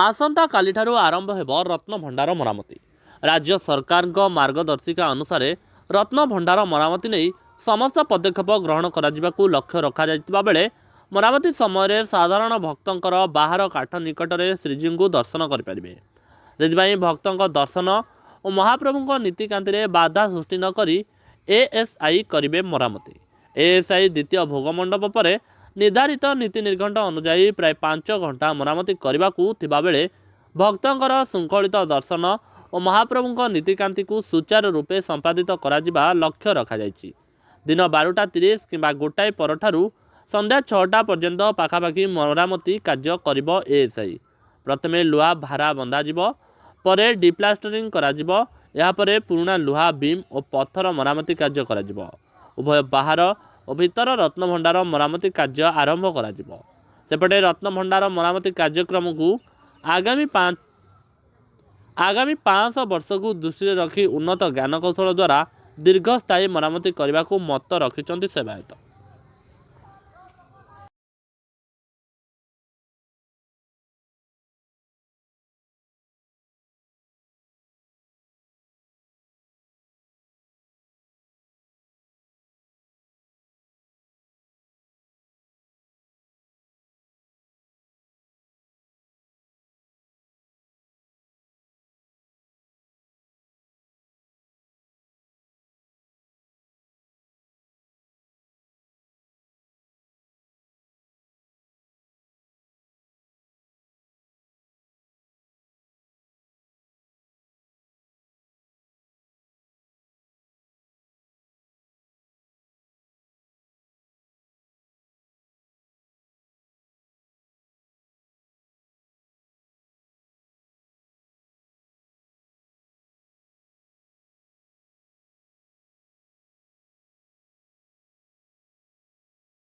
आसंता कालिठारू आरंभ हेब रत्न भंडार मरामती। राज्य सरकार मार्गदर्शिका अनुसार रत्न भंडार मरामती नहीं समस्त पदक्षेप ग्रहण कर लक्ष्य रखा बेले मरामती समय साधारण भक्तंकर बाहर काठ निकट में श्रीजी को दर्शन करें। भक्तों दर्शन और महाप्रभु नीतिकांति बाधा सृष्टि नक एएसआई करेंगे मरामती। एएसआई द्वितीय भोगमंडप पर निर्धारित नीति निर्घंट अनुजाई प्राय 5 घंटा मरामती करने बेले भक्तंकर श्रृंखलित दर्शन और महाप्रभु नीतिकांति को सुचारू रूपे संपादित करा लक्ष्य रखा दिन 12:30 कि गोटाए परठारू संध्या 6टा पर्यंत पाखापाखि मरामती कार्य करिब एएसआई। प्रथमे लुहा भारा बंधाजिब, परे डिप्लास्टरिंग कराजिब, या परे पुराना लुहा बीम और पत्थर मरामती कार्य कराजिब। उभय बाहर और भीतर रत्नभंडार मरामती कार्य आरंभ कराजिब। सेपटे रत्नभंडार मरामती कार्यक्रम को आगामी 500 वर्ष को दृष्टि रखी उन्नत ज्ञानकौशल द्वारा दीर्घस्थायी मरामती करने को मत रखिंट सेवायत।